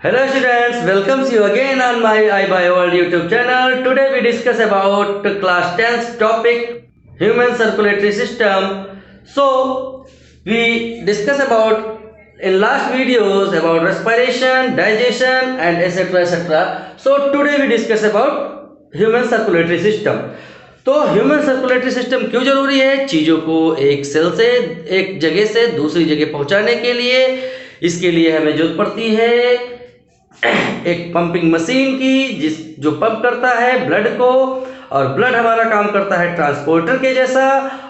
Hello students, welcomes you again on my iBioWorld YouTube channel. Today we discuss about class 10th topic human circulatory system. So we discuss about in last videos about respiration, digestion and etc. So today we discuss about human circulatory system. तो human circulatory system क्यों जरूरी है? चीज़ों को एक cell से एक जगह से दूसरी जगह पहुंचाने के लिए, इसके लिए हमें जरूरत पड़ती है एक पंपिंग मशीन की जो पंप करता है ब्लड को, और ब्लड हमारा काम करता है ट्रांसपोर्टर के जैसा।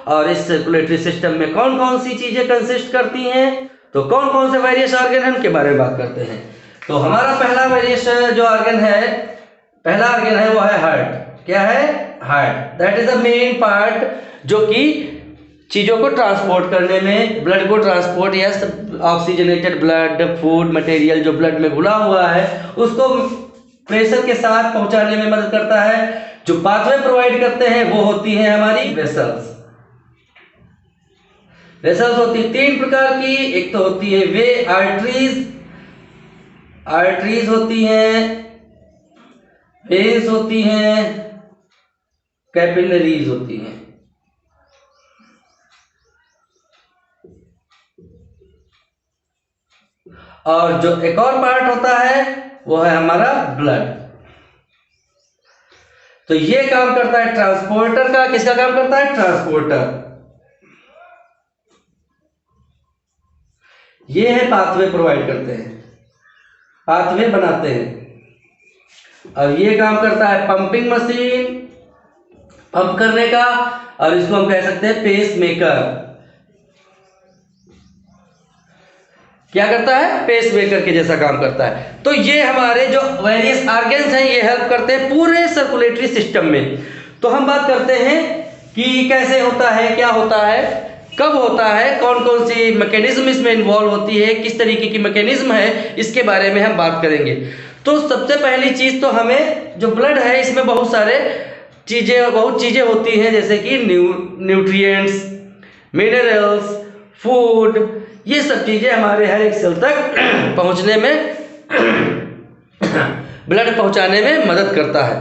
और इस सर्कुलेटरी सिस्टम में कौन कौन सी चीज़ें कंसिस्ट करती हैं, तो कौन कौन से वेरियस ऑर्गन हैं उनके बारे में बात करते हैं। तो हमारा पहला वेरियस जो ऑर्गन है, पहला ऑर्गन है वो है हार्ट। क्या है? Heart. That is the main part जो कि चीज़ों को ट्रांसपोर्ट करने में, ब्लड को ट्रांसपोर्ट या ऑक्सीजनेटेड ब्लड, फूड मटेरियल जो ब्लड में घुला हुआ है उसको प्रेशर के साथ पहुंचाने में मदद करता है। जो पाथवे प्रोवाइड करते हैं वो होती हैं हमारी वेसल्स। वेसल्स होती है तीन प्रकार की। एक तो होती है वे आर्टरीज, आर्टरीज होती हैं, वेन्स होती हैं, कैपिलरीज होती हैं। और जो एक और पार्ट होता है वो है हमारा ब्लड। तो ये काम करता है ट्रांसपोर्टर का। किसका काम करता है? ट्रांसपोर्टर। ये है पाथवे प्रोवाइड करते हैं, पाथवे बनाते हैं। और ये काम करता है पंपिंग मशीन, पंप करने का, और इसको हम कह सकते हैं पेस मेकर। क्या करता है? पेस मेकर के जैसा काम करता है। तो ये हमारे जो वेरियस ऑर्गन्स हैं ये हेल्प करते हैं पूरे सर्कुलेटरी सिस्टम में। तो हम बात करते हैं कि कैसे होता है, क्या होता है, कब होता है, कौन कौन सी मैकेनिज्म इसमें इन्वॉल्व होती है, किस तरीके की मैकेनिज्म है, इसके बारे में हम बात करेंगे। तो सबसे पहली चीज़ तो हमें जो ब्लड है इसमें बहुत चीज़ें होती हैं, जैसे कि न्यूट्रिएंट्स, मिनरल्स, फूड, ये सब चीज़ें हमारे हर एक सेल तक पहुंचने में ब्लड पहुंचाने में मदद करता है।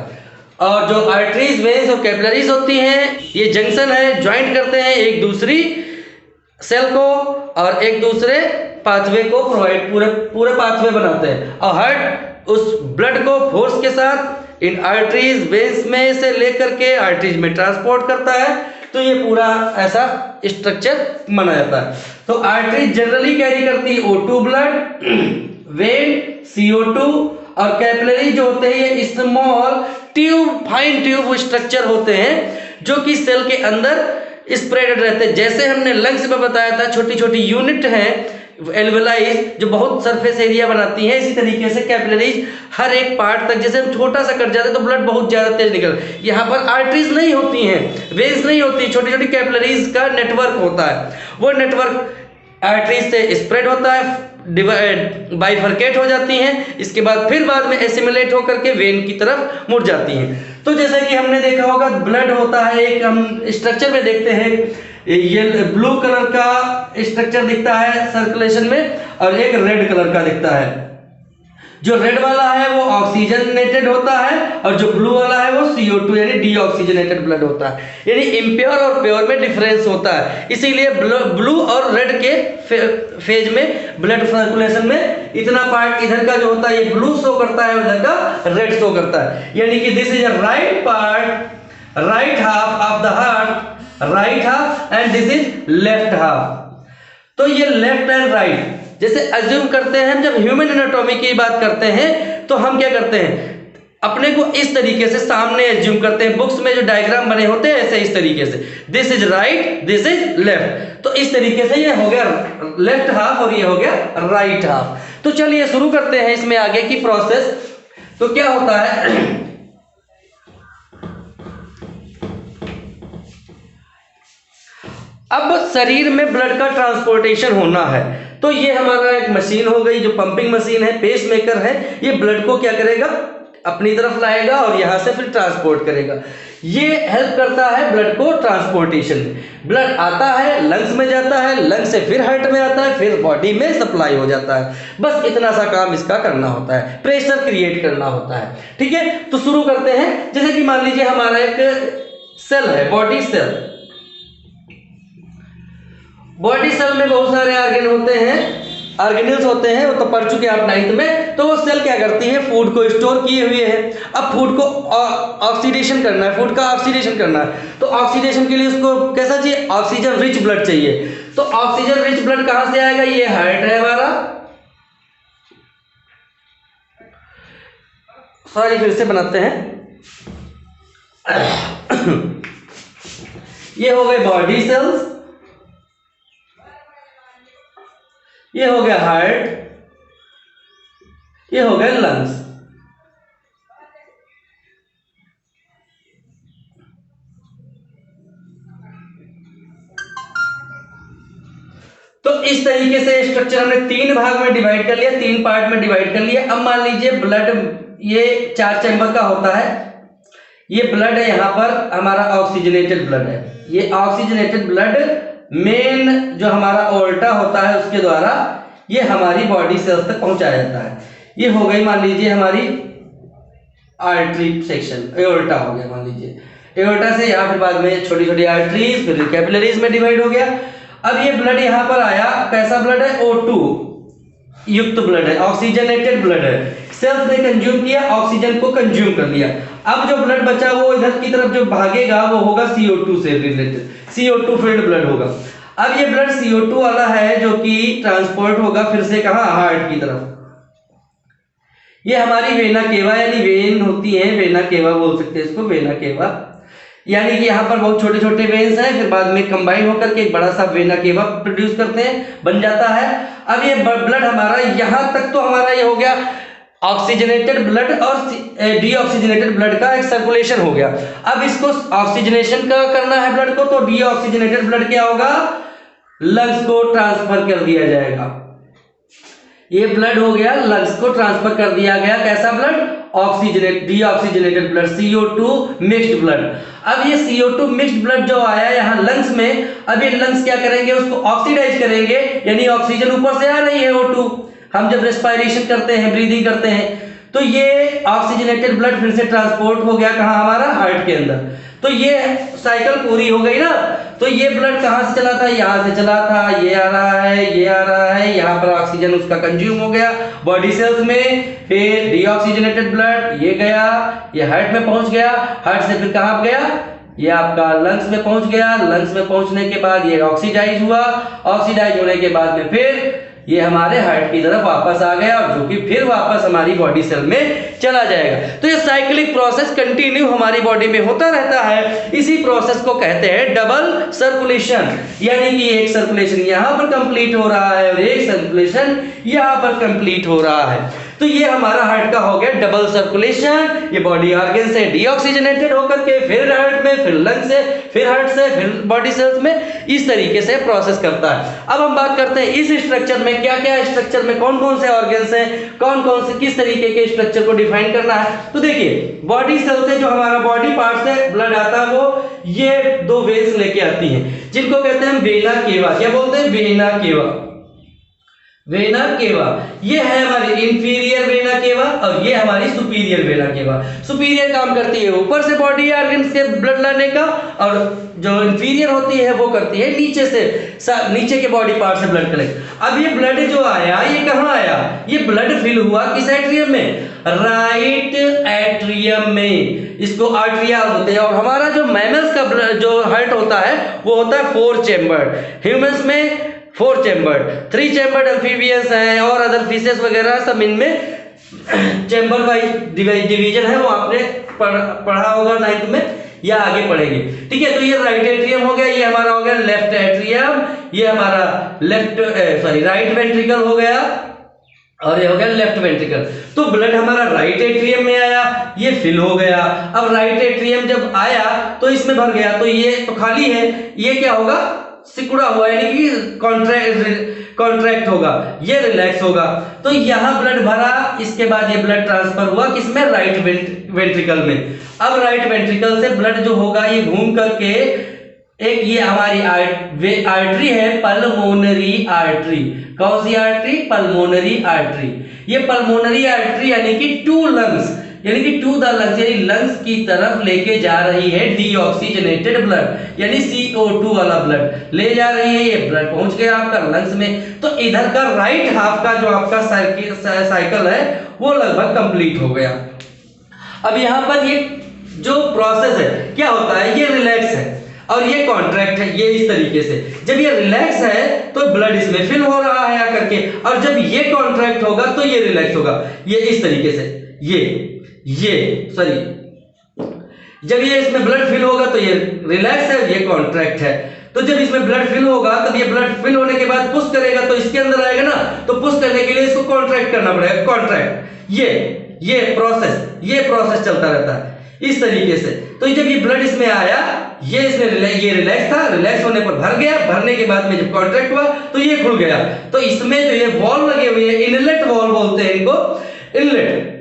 और जो आर्टरीज, वेन्स और कैपिलरीज होती हैं ये जंक्शन है, ज्वाइंट करते हैं एक दूसरी सेल को और एक दूसरे पाथवे को प्रोवाइड, पूरे पाथवे बनाते हैं। और हार्ट उस ब्लड को फोर्स के साथ इन आर्टरीज, वेन्स में से लेकर के आर्टरीज में ट्रांसपोर्ट करता है। तो ये पूरा ऐसा स्ट्रक्चर माना जाता है। तो आर्टरी जनरली कैरी करती है O2 ब्लड, वेन CO2, और कैपिलरी जो होते हैं ये small tube, fine tube structure होते हैं जो कि सेल के अंदर स्प्रेडेड रहते हैं। जैसे हमने लंग्स में बताया था छोटी छोटी यूनिट हैं एल्वेलाइज जो बहुत सरफेस एरिया बनाती हैं, इसी तरीके से कैपिलरीज हर एक पार्ट तक, जैसे हम छोटा सा कट जाते हैं तो ब्लड बहुत ज़्यादा तेज निकल, यहाँ पर आर्टरीज नहीं होती हैं, वेन्स नहीं होती, छोटी छोटी कैपिलरीज का नेटवर्क होता है। वो नेटवर्क आर्टरीज से स्प्रेड होता है, बाइफरकेट हो जाती हैं, इसके बाद फिर बाद में एसिमिलेट होकर के वेन की तरफ मुड़ जाती हैं। तो जैसे कि हमने देखा होगा ब्लड होता है एक, हम स्ट्रक्चर में देखते हैं ये ब्लू कलर का स्ट्रक्चर दिखता है सर्कुलेशन में, और एक रेड कलर का दिखता है। जो रेड वाला है वो ऑक्सीजनेटेड होता है और जो ब्लू वाला है वो CO2 यानी डीऑक्सीजनेटेड ब्लड होता है। यानी इम्प्योर और प्योर में डिफरेंस होता है, इसीलिए ब्लू और रेड के फेज में ब्लड सर्कुलेशन में इतना पार्ट इधर का जो होता है ये ब्लू शो करता है, उधर का रेड शो करता है। यानी कि this is a right part, right half of the heart, right half, and this is left half. तो ये लेफ्ट एंड राइट, जैसे अज्यूम करते हैं हम जब ह्यूमन एनाटॉमी की बात करते हैं तो हम क्या करते हैं, अपने को इस तरीके से सामने एज्यूम करते हैं, बुक्स में जो डायग्राम बने होते हैं ऐसे इस तरीके से, this is right, this is left. तो इस तरीके से ये हो गया लेफ्ट हाफ और ये हो गया राइट हाफ। तो चलिए शुरू करते हैं इसमें आगे की प्रोसेस। तो क्या होता है, अब शरीर में ब्लड का ट्रांसपोर्टेशन होना है तो ये हमारा एक मशीन हो गई जो पंपिंग मशीन है, पेस मेकर है, ये ब्लड को क्या करेगा, अपनी तरफ लाएगा और यहाँ से फिर ट्रांसपोर्ट करेगा। ये हेल्प करता है ब्लड को ट्रांसपोर्टेशन में। ब्लड आता है, लंग्स में जाता है, लंग्स से फिर हार्ट में आता है, फिर बॉडी में सप्लाई हो जाता है। बस इतना सा काम इसका करना होता है, प्रेशर क्रिएट करना होता है। ठीक है, तो शुरू करते हैं। जैसे कि मान लीजिए हमारा एक सेल है, बॉडी सेल। बॉडी सेल में बहुत सारे ऑर्गन होते हैं, ऑर्गेनेल्स होते हैं, वो तो पढ़ चुके हैं आप 9th में। तो वो सेल क्या करती है, फूड को स्टोर किए हुए है। अब फूड को ऑक्सीडेशन करना है, फूड का ऑक्सीडेशन करना है, तो ऑक्सीडेशन के लिए उसको कैसा चाहिए, ऑक्सीजन रिच ब्लड चाहिए। तो ऑक्सीजन रिच ब्लड कहां से आएगा, ये हार्ट है हमारा, सॉरी फिर से बनाते हैं। ये हो गए बॉडी सेल्स, ये हो गया हार्ट, ये हो गए लंग्स। तो इस तरीके से स्ट्रक्चर हमने 3 भाग में डिवाइड कर लिया, 3 पार्ट में डिवाइड कर लिया। अब मान लीजिए ब्लड ये 4 चैम्बर का होता है। ये ब्लड है, यहां पर हमारा ऑक्सीजनेटेड ब्लड है। ये ऑक्सीजनेटेड ब्लड मेन जो हमारा ओल्टा होता है उसके द्वारा ये हमारी बॉडी सेल्स तक पहुंचाया जाता है। ये हो गई मान लीजिए हमारी आर्टरी सेक्शन, एओर्टा हो गया मान लीजिए। एओर्टा से यहाँ फिर बाद में छोटी छोटी आर्टरीज, फिर कैपिलरीज में डिवाइड हो गया। अब ये ब्लड यहाँ पर आया, कैसा ब्लड है, O2 युक्त ब्लड है, ऑक्सीजनेटेड ब्लड है। सेल्स ने कंज्यूम किया, ऑक्सीजन को कंज्यूम कर लिया। अब जो ब्लड बचा वो इधर की तरफ जो भागेगा वो होगा CO2 से रिलेटेड, CO2 फील्ड ब्लड होगा। अब ये ब्लड CO2 वाला है जो कि ट्रांसपोर्ट होगा फिर से कहां, हार्ट की तरफ। ये हमारी वेना केवा यानी वेन होती है, वेना केवा बोल सकते हैं इसको, वेना केवा यानी कि यहाँ पर बहुत छोटे छोटे वेन्स हैं, फिर बाद में कंबाइन होकर के एक बड़ा सा वेना केवा प्रोड्यूस करते हैं, बन जाता है। अब ये ब्लड हमारा यहाँ तक तो हमारा ये हो गया ऑक्सीजनेटेड ब्लड और डीऑक्सीजनेटेड ब्लड का एक सर्कुलेशन हो गया। अब इसको ऑक्सीजनेशन का करना है ब्लड को, तो डीऑक्सीजनेटेड ब्लड क्या होगा, लंग्स को ट्रांसफर कर दिया जाएगा। ये ब्लड हो गया, लंग्स को ट्रांसफर कर दिया गया। कैसा blood, oxygenate deoxygenated blood, CO2 mixed blood. अब ये CO2 मिक्स्ड ब्लड जो आया यहाँ लंग्स में, अब ये लंग्स क्या करेंगे, उसको ऑक्सीडाइज करेंगे, यानी ऑक्सीजन ऊपर से आ रही है O2, हम जब रेस्पिरेशन करते हैं, ब्रीदिंग करते हैं, तो ये ऑक्सीजनेटेड ब्लड फिर से ट्रांसपोर्ट हो गया कहाँ, हमारा हार्ट के अंदर। तो ये साइकिल पूरी हो गई ना। तो ये ब्लड कहाँ से चला था, यहाँ से चला था, ये आ रहा है, ये आ रहा है, यहाँ पर ऑक्सीजन उसका कंज्यूम हो गया बॉडी सेल्स में, फिर डीऑक्सीजनेटेड ब्लड ये गया, ये हार्ट में पहुंच गया, हार्ट से फिर कहाँ गया, ये आपका लंग्स में पहुंच गया, लंग्स में पहुंचने के बाद ये ऑक्सीडाइज हुआ, ऑक्सीडाइज होने के बाद में फिर ये हमारे हार्ट की तरफ वापस आ गया, और जो कि फिर वापस हमारी बॉडी सेल में चला जाएगा। तो ये साइक्लिक प्रोसेस कंटिन्यू हमारी बॉडी में होता रहता है। इसी प्रोसेस को कहते हैं डबल सर्कुलेशन, यानी कि एक सर्कुलेशन यहाँ पर कंप्लीट हो रहा है और एक सर्कुलेशन यहाँ पर कंप्लीट हो रहा है। तो ये हमारा हार्ट का हो गया डबल सर्कुलेशन। ये बॉडी ऑर्गन से डीऑक्सीजनेटेड होकर के फिर हार्ट में, फिर लंग से, फिर हार्ट से, फिर बॉडी सेल्स में, इस तरीके से प्रोसेस करता है। अब हम बात करते हैं इस स्ट्रक्चर में क्या क्या, स्ट्रक्चर में कौन कौन से ऑर्गन्स हैं, कौन कौन से किस तरीके के स्ट्रक्चर को डिफाइन करना है। तो देखिए बॉडी सेल से जो हमारा बॉडी पार्ट से ब्लड आता है वो ये 2 वेन्स लेके आती हैं, जिनको कहते हैं वेना केवा। क्या बोलते हैं, वेना केवा, वेना केवा। ये है हमारी इंफीरियर वेना केवा और ये हमारी सुपीरियर वेना केवा। सुपीरियर काम करती है ऊपर से बॉडी ऑर्गन से ब्लड लाने का, और जो इंफीरियर होती है वो करती है नीचे से, नीचे के बॉडी पार्ट से ब्लड कलेक्ट। अब ये ब्लड जो आया ये कहाँ आया, ये ब्लड फिल हुआ किस एट्रियम में, राइट एट्रियम में, इसको आर्ट्रिया होते हैं। और हमारा जो मैमल्स का जो हार्ट होता है वो होता है 4 चैम्बर्ड, ह्यूमंस में 4 चैम्बर्ड, 3 चैम्बर्ड एम्फीबियंस हैं और अदर फिशेस वगैरह सब इनमें चैम्बर वाइज डिवीजन है, वो आपने पढ़ा होगा 9th में या आगे पढ़ेंगे। ठीक है, तो ये राइट एट्रियम हो गया, ये हमारा हो गया लेफ्ट एट्रियम, ये हमारा राइट वेंट्रिकल हो गया, और ये हो गया लेफ्ट वेंट्रिकल। तो ब्लड हमारा राइट एट्रियम में आया, ये फिल हो गया। अब राइट एट्रियम जब आया तो इसमें भर गया, तो ये तो खाली है, ये क्या होगा, सिकुड़ा हुआ, यानी कि कॉन्ट्रैक्ट होगा, ये रिलैक्स होगा। तो यहाँ ब्लड भरा, इसके बाद ये ब्लड ट्रांसफर हुआ किसमें, राइट वेंट्रिकल में। अब राइट वेंट्रिकल से ब्लड जो होगा ये घूम करके एक ये हमारी आर्टरी है, पल्मोनरी आर्टरी। कौन सी आर्टरी, पल्मोनरी आर्टरी। ये पल्मोनरी आर्टरी यानी कि टू लंग्स, यानी कि टू द लंग्स, यानी लंग्स की तरफ लेके जा रही है डीऑक्सीजनेटेड ब्लड, यानी CO2 वाला ब्लड ले जा रही है। ये ब्लड पहुंच गया आपका लंग्स में। तो इधर का राइट हाफ का जो आपका साइकिल है वो लगभग कंप्लीट हो गया। अब यहाँ पर ये जो प्रोसेस है क्या होता है, ये रिलैक्स है और ये कॉन्ट्रैक्ट है, ये इस तरीके से। जब ये रिलैक्स है तो ब्लड इसमें फिल हो रहा है आकर के, और जब ये कॉन्ट्रैक्ट होगा तो ये रिलैक्स होगा, ये इस तरीके से। ये सॉरी, जब ये इसमें ब्लड फिल होगा तो ये रिलैक्स है, ये कॉन्ट्रैक्ट है। तो जब इसमें ब्लड फिल होगा तब ये ब्लड फिल होने के बाद पुश करेगा तो इसके अंदर आएगा ना, तो पुश करने के लिए इसको कॉन्ट्रैक्ट करना पड़ेगा, कॉन्ट्रैक्ट। ये प्रोसेस चलता रहता है इस तरीके से। तो जब ये ब्लड इसमें आया, ये रिलैक्स था, रिलैक्स होने पर भर गया, भरने के बाद में जब कॉन्ट्रैक्ट हुआ तो ये खुल गया। तो इसमें जो ये वॉल्व लगे हुए हैं, इनलेट वॉल्व बोलते हैं इनको, इनलेट।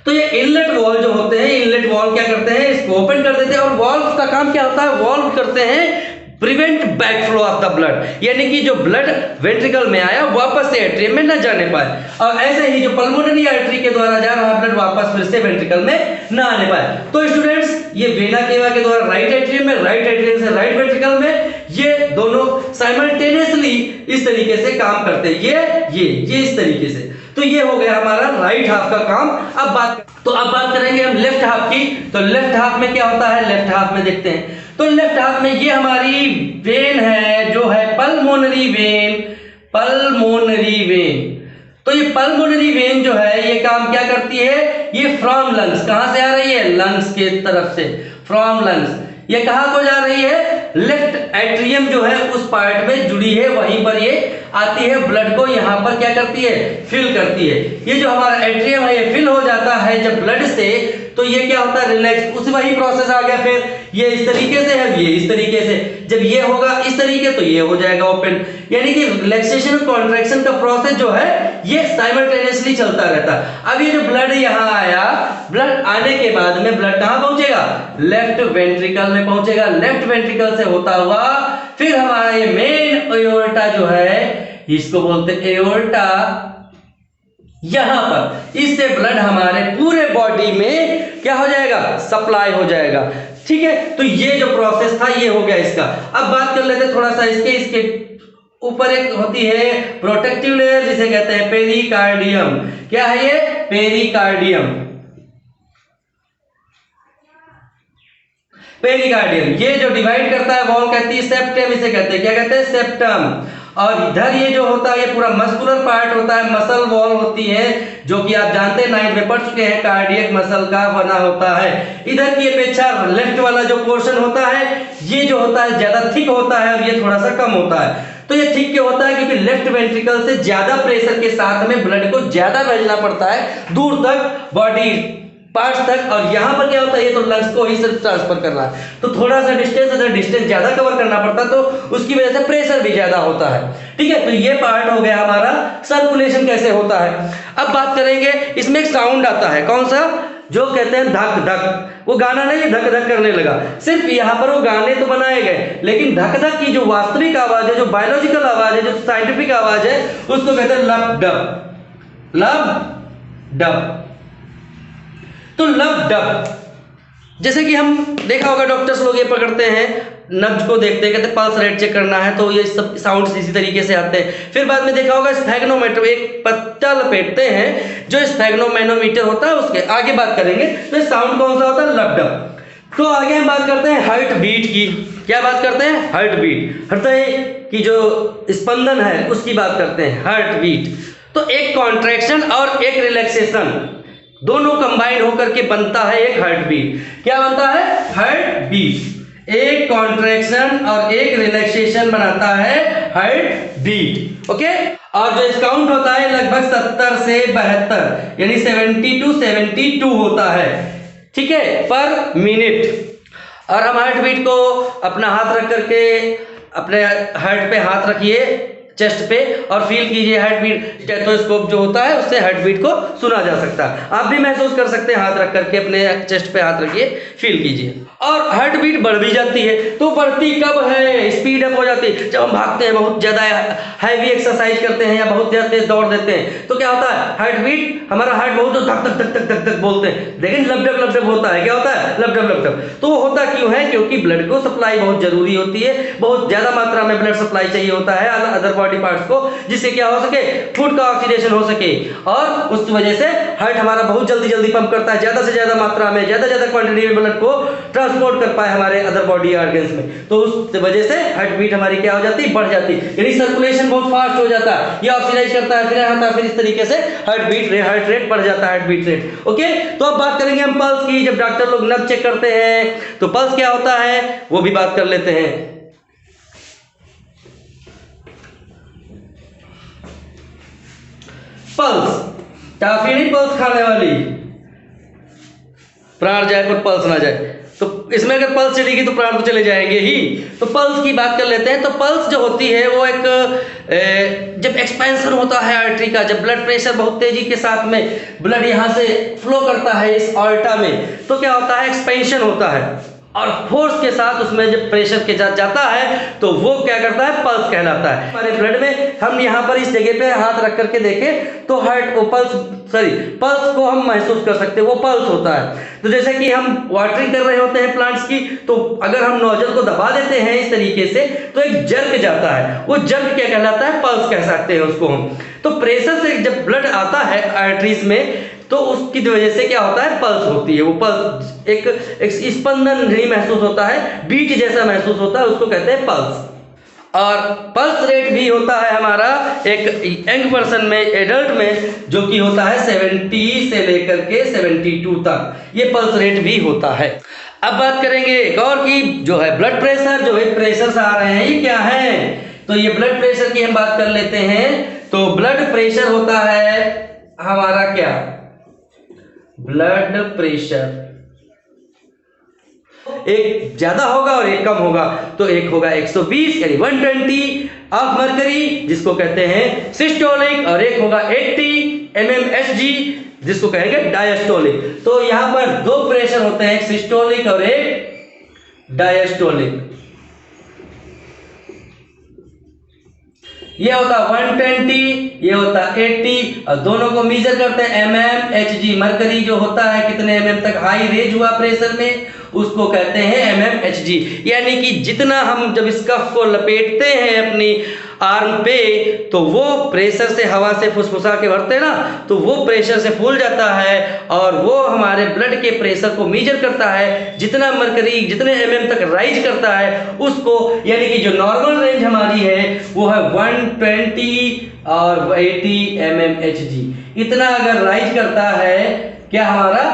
तो ये इनलेट वॉल्व जो होते हैं, इनलेट वॉल्व क्या करते हैं, इसको ओपन कर देते हैं। और वॉल्व का काम क्या होता है, वॉल्व करते हैं prevent back flow of the blood, यानी कि जो ब्लड वेंट्रिकल में आया वापस से एट्रियम में न जाने पाए, और ऐसे ही जो पल्मोनरी आर्टरी के द्वारा जा रहा ब्लड वापस फिर से वेंट्रिकल में न आने पाए। तो स्टूडेंट्स, ये वेना केवा के द्वारा राइट एट्रियम में, राइट एट्रियम से राइट वेंट्रिकल में, ये दोनों साइमल्टेनियसली इस तरीके से काम करते हैं, ये इस तरीके से। तो ये हो गया हमारा राइट हाफ का काम। अब बात करेंगे हम लेफ्ट हाफ की। तो लेफ्ट हाफ में क्या होता है, लेफ्ट हाफ में देखते हैं। तो लेफ्ट हाफ में ये हमारी वेन है जो है पल्मोनरी वेन। तो ये पल्मोनरी वेन जो है ये काम क्या करती है, ये फ्रॉम लंग्स, कहां से आ रही है, लंग्स के तरफ से, फ्रॉम लंग्स। ये कहां को जा रही है, लेफ्ट एट्रियम जो है उस पार्ट में जुड़ी है, वहीं पर ये आती है, ब्लड को यहां पर क्या करती है, फिल करती है। ये जो हमारा एट्रियम है ये फिल हो जाता है जब ब्लड से, तो ये क्या होता है, रिलैक्स। उसी वही प्रोसेस आ गया, फिर ये इस तरीके से है, ये इस तरीके से। जब ये होगा इस तरीके तो ये हो जाएगा ओपन, यानी कि रिलैक्सेशन और कॉन्ट्रैक्शन का प्रोसेस जो है ये साइमल्टेनियसली चलता रहता है। अब ये जो ब्लड यहाँ आया, ब्लड आने के बाद में ब्लड कहां पहुंचेगा, लेफ्ट वेंट्रिकल में पहुंचेगा। लेफ्ट वेंट्रिकल से होता हुआ फिर हमारा ये मेन एओर्टा जो है, इसको बोलते हैं एओर्टा, यहां पर इससे ब्लड हमारे पूरे बॉडी में क्या हो जाएगा, सप्लाई हो जाएगा। ठीक है, तो ये जो प्रोसेस था ये हो गया इसका। अब बात कर लेते हैं थोड़ा सा इसके ऊपर एक होती है प्रोटेक्टिव लेयर जिसे कहते हैं पेरिकार्डियम। क्या है ये, पेरिकार्डियम। ये जो डिवाइड करता है वॉल कहती है सेप्टम, इसे कहते हैं, क्या कहते हैं, सेप्टम। और इधर ये जो होता है ये पूरा मस्कुलर पार्ट होता है, मसल वॉल होती है, जो कि आप जानते हैं 9th में पढ़ चुके हैं, कार्डियक मसल का बना होता है। इधर की अपेक्षा लेफ्ट वाला जो पोर्शन होता है ये जो होता है ज्यादा थिक होता है और ये थोड़ा सा कम होता है। तो ये थिक क्यों होता है, क्योंकि लेफ्ट वेंट्रिकल से ज्यादा प्रेशर के साथ में ब्लड को ज्यादा भेजना पड़ता है दूर तक, बॉडी पार्ट्स तक। और यहाँ पर क्या होता है, ये तो लंग्स को ही सिर्फ ट्रांसफर कर रहा है, तो थोड़ा सा डिस्टेंस ज्यादा कवर करना पड़ता है, तो उसकी वजह से प्रेशर भी ज्यादा होता है। ठीक है, तो ये पार्ट हो गया हमारा सर्कुलेशन कैसे होता है। अब बात करेंगे, इसमें एक साउंड आता है, कौन सा, जो कहते हैं धक धक। वो गाना नहीं धक धक करने लगा, सिर्फ यहाँ पर वो गाने तो बनाए गए, लेकिन धक धक की जो वास्तविक आवाज है, जो बायोलॉजिकल आवाज है, जो साइंटिफिक आवाज है, उसको कहते हैं लब डब, लब डब। तो लब डब, जैसे कि हम देखा होगा डॉक्टर्स लोग ये पकड़ते हैं, नब्ज को देखते हैं, कहते हैं पल्स रेट चेक करना है, तो ये सब साउंड्स इसी तरीके से आते हैं। फिर बाद में देखा होगा स्फैग्नोमीटर, एक पत्ता लपेटते हैं जो स्फैग्नोमेनोमीटर होता है, उसके आगे बात करेंगे। तो साउंड कौन सा होता है, लब डब। तो आगे हम बात करते हैं हार्ट बीट की। क्या बात करते हैं, हार्ट बीट, हृदय की जो स्पंदन है उसकी बात करते हैं, हार्ट बीट। तो एक कॉन्ट्रैक्शन और एक रिलैक्सेशन दोनों कंबाइन होकर के बनता है एक हार्ट बीट। क्या बनता है, हार्ट बीट। एक कॉन्ट्रैक्शन और एक रिलैक्सेशन बनाता है हार्ट बीट। ओके, और जो काउंट होता है लगभग 70 से 72, यानी 70 to 72 होता है, ठीक है, पर मिनट। और हम हार्ट बीट को अपना हाथ रख करके अपने हार्ट पे हाथ रखिए, चेस्ट पे और फील कीजिए हार्ट बीट। स्टेथोस्कोप जो होता है उससे हार्ट बीट को सुना जा सकता है। आप भी महसूस कर सकते हैं, हाथ रख करके अपने चेस्ट पे हाथ रखिए, फील कीजिए। और हार्ट बीट बढ़ भी जाती है, तो बढ़ती कब है? स्पीड अप हो जाती है जब हम भागते हैं, बहुत ज़्यादा हैवी एक्सरसाइज करते हैं या बहुत ज़्यादा तेज दौड़ देते हैं, तो क्या होता है? हार्ट बीट, हमारा हार्ट बहुत धक धक धक धक धक धक बोलते हैं, लेकिन लपडप होता है। क्या होता है? लपडप। तो वो होता क्यों है? क्योंकि ब्लड को सप्लाई बहुत जरूरी होती है, बहुत ज़्यादा मात्रा में ब्लड सप्लाई चाहिए होता है अदर बॉडी पार्ट्स को, जिससे क्या हो सके? फूड का ऑक्सीडेशन हो सके, और उस वजह से हार्ट हमारा बहुत जल्दी पंप करता है, ज़्यादा से ज़्यादा मात्रा में, ज़्यादा क्वांटिटी में ब्लड को ट्रांसपोर्ट कर पाए हमारे अदर बॉडी ऑर्गन्स में। तो उस वजह से हार्ट बीट हमारी क्या हो जाती है? बढ़ जाती है, यानी सर्कुलेशन बहुत फास्ट हो जाता है, ये ऑक्सीडाइज करता है, फिर इस तरीके से हार्ट रेट बढ़ जाता है, हार्ट बीट रेट। ओके, तो अब बात करेंगे हम पल्स की। जब डॉक्टर लोग नब्ज चेक करते हैं तो पल्स क्या होता है वो भी बात कर लेते हैं। पल्स, टॉफी नहीं पल्स खाने वाली, प्राण जाए पर पल्स ना जाए, तो इसमें अगर पल्स चलेगी तो प्राण तो चले जाएंगे ही। तो पल्स की बात कर लेते हैं। तो पल्स जो होती है वो एक जब एक्सपेंशन होता है आर्टरी का, जब ब्लड प्रेशर बहुत तेजी के साथ में ब्लड यहाँ से फ्लो करता है इस ऑल्टा में, तो क्या होता है? एक्सपेंशन होता है, और फोर्स के साथ उसमें जब प्रेशर के साथ जाता है तो वो क्या करता है? पल्स कहलाता है। हमारे ब्लड में हम यहाँ पर इस जगह पे हाथ रख करके देखें तो पल्स को हम महसूस कर सकते हैं, वो पल्स होता है। तो जैसे कि हम वाटरिंग कर रहे होते हैं प्लांट्स की, तो अगर हम नोजल को दबा देते हैं इस तरीके से तो एक जर्क जाता है, वो जर्क क्या कहलाता है? पल्स कह सकते हैं उसको हम। तो प्रेशर से जब ब्लड आता है आर्टरीज में तो उसकी वजह से क्या होता है? पल्स होती है। वो पल्स एक स्पंदन नहीं महसूस होता है, बीट जैसा महसूस होता है, उसको कहते हैं पल्स। और पल्स रेट भी होता है हमारा एक यंग पर्सन में, एडल्ट में, जो कि होता है 70 से लेकर के 72 तक, ये पल्स रेट भी होता है। अब बात करेंगे एक और की, जो है ब्लड प्रेशर। जो है प्रेशर आ रहे हैं, ये क्या है? तो ये ब्लड प्रेशर की हम बात कर लेते हैं। तो ब्लड प्रेशर होता है हमारा क्या? ब्लड प्रेशर एक ज्यादा होगा और एक कम होगा, तो एक होगा 120 यानी 120 ऑफ मर्करी, जिसको कहते हैं सिस्टोलिक, और एक होगा 80 mmHg, जिसको कहेंगे डायस्टोलिक। तो यहां पर दो प्रेशर होते हैं, एक सिस्टोलिक और एक डायस्टोलिक। ये होता 120, ये होता 80, और दोनों को मेजर करते हैं mmHg। मरकरी जो होता है कितने mm तक हाई रेज हुआ प्रेशर में, उसको कहते हैं mmHg। यानी कि जितना हम जब इस कफ को लपेटते हैं अपनी आर्म पे, तो वो प्रेशर से हवा से फुसफुसा के भरते हैं ना, तो वो प्रेशर से फूल जाता है, और वो हमारे ब्लड के प्रेशर को मेजर करता है। जितना मरकरी जितने mm तक राइज करता है उसको, यानी कि जो नॉर्मल रेंज हमारी है वो है 120 और 80 mmHg। इतना अगर राइज करता है क्या हमारा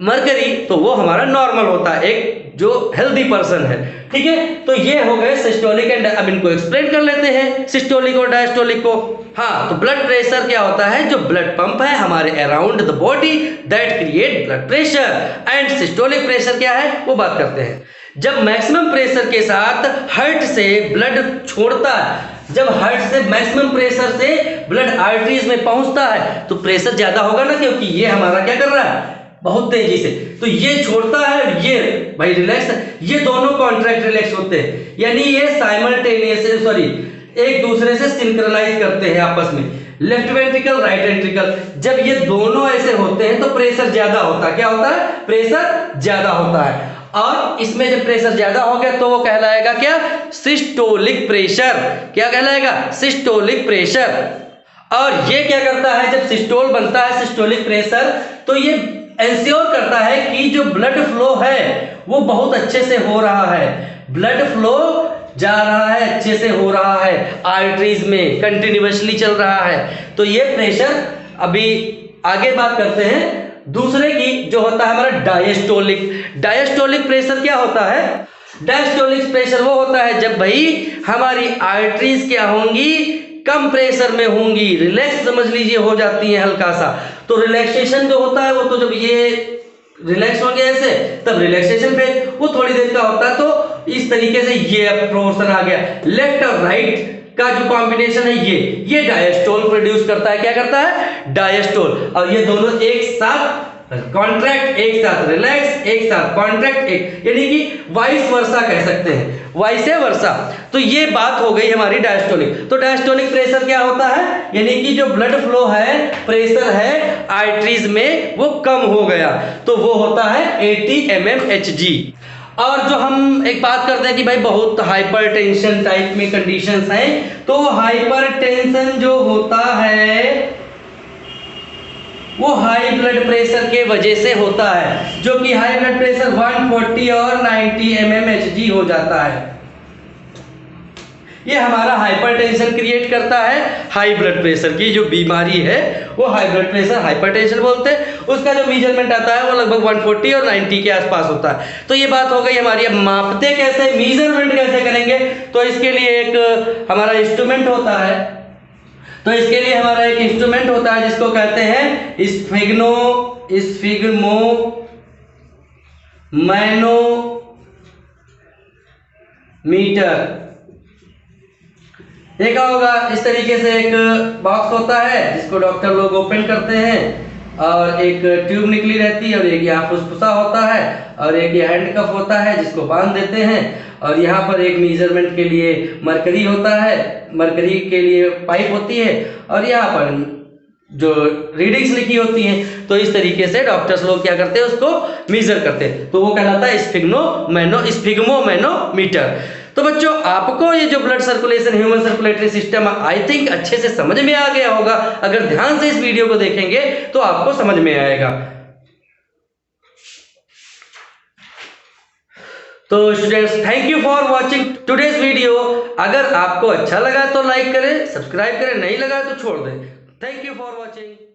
मरकरी, तो वो हमारा नॉर्मल होता है, एक जो हेल्दी पर्सन है। ठीक है, तो ये हो गए सिस्टोलिक एंड, अब इनको एक्सप्लेन कर लेते हैं सिस्टोलिक और डायस्टोलिक को। हाँ, तो ब्लड प्रेशर क्या होता है? जो ब्लड पंप है हमारे around the body that create blood pressure. And systolic pressure क्या है वो बात करते हैं। जब मैक्सिमम प्रेशर के साथ हार्ट से ब्लड छोड़ता है, जब हार्ट से मैक्सिमम प्रेशर से ब्लड आर्टरीज में पहुंचता है तो प्रेशर ज्यादा होगा ना, क्योंकि ये हमारा क्या कर रहा है? बहुत तेजी से। तो ये छोड़ता है, ये भाई रिलैक्स, ये दोनों कॉन्ट्रैक्ट रिलैक्स होते हैं, यानी ये साइमल्टेनियस एक दूसरे से सिंक्रोनाइज करते हैं आपस में, लेफ्ट वेंट्रिकल राइट वेंट्रिकल। जब ये दोनों ऐसे होते हैं तो प्रेशर ज्यादा होता है। क्या होता है? प्रेशर ज्यादा होता है। और इसमें जब प्रेशर ज्यादा हो गया तो वो कहलाएगा क्या? Systolic pressure. क्या कहलाएगा? Systolic pressure. और ये क्या करता है? जब सिस्टोल बनता है, सिस्टोलिक प्रेशर, तो ये इंश्योर करता है कि जो ब्लड फ्लो है वो बहुत अच्छे से हो रहा है, ब्लड फ्लो जा रहा है, अच्छे से हो रहा है, आर्टरीज में कंटिन्यूअसली चल रहा है। तो ये प्रेशर, अभी आगे बात करते हैं दूसरे की, जो होता है हमारा डायस्टोलिक। डायस्टोलिक प्रेशर क्या होता है? डायस्टोलिक प्रेशर वो होता है जब भाई हमारी आर्टरीज क्या होंगी? कम प्रेशर में होंगी, रिलैक्स समझ लीजिए हो जाती है हल्का सा। तो रिलैक्सेशन जो होता है वो तो जब ये रिलैक्स होंगे ऐसे, तब रिलैक्सेशन फेज वो थोड़ी देर का होता है। तो इस तरीके से ये प्रोपोर्शन आ गया, लेफ्ट और राइट का जो कॉम्बिनेशन है ये डायस्टोल प्रोड्यूस करता है। क्या करता है? डायस्टोल। और ये दोनों एक साथ कॉन्ट्रैक्ट, एक साथ रिलैक्स, एक साथ कॉन्ट्रैक्ट, एक, यानी कि वाइस वर्सा कह सकते हैं, वाइस वर्सा। तो ये बात हो गई हमारी डायस्टोलिक। तो डायस्टोलिक प्रेशर क्या होता है? यानी कि जो ब्लड फ्लो है, प्रेशर है आर्टरीज में वो कम हो गया, तो वो होता है 80 mmHg। और जो हम एक बात करते हैं कि भाई बहुत हाइपरटेंशन टाइप में कंडीशंस हैं, तो हाइपरटेंशन जो होता है वो हाई ब्लड प्रेशर के वजह से होता है, जो कि हाई ब्लड प्रेशर 140 और 90 mmHg हो जाता है। ये हमारा हाइपरटेंशन क्रिएट करता है। हाई ब्लड प्रेशर की जो बीमारी है वो हाई ब्लड प्रेशर हाइपरटेंशन बोलते हैं। उसका जो मेजरमेंट आता है वो लगभग 140 और 90 के आसपास होता है। तो ये बात हो गई हमारी। अब मापते कैसे, मेजरमेंट कैसे करेंगे? तो इसके लिए एक हमारा इंस्ट्रूमेंट होता है। तो इसके लिए हमारा एक इंस्ट्रूमेंट होता है जिसको कहते हैं स्फिग्मो मैनोमीटर। देखा होगा इस तरीके से एक बॉक्स होता है जिसको डॉक्टर लोग ओपन करते हैं और एक ट्यूब निकली रहती है और एक यहाँ फुसफुसा होता है और एक ये हैंड कफ होता है जिसको बांध देते हैं और यहाँ पर एक मेजरमेंट के लिए मरकरी होता है, मरकरी के लिए पाइप होती है और यहाँ पर जो रीडिंग्स लिखी होती हैं। तो इस तरीके से डॉक्टर्स लोग क्या करते हैं, उसको मेजर करते हैं। तो वो कहलाता है स्फिग्मो मैनोमीटर। तो बच्चों आपको ये जो blood circulation, human circulatory system I think अच्छे से समझ में आ गया होगा। अगर ध्यान से इस वीडियो को देखेंगे तो आपको समझ में आएगा। तो students, thank you for watching today's video. अगर आपको अच्छा लगा तो लाइक करें, सब्सक्राइब करें, नहीं लगा तो छोड़ दें। Thank you for watching.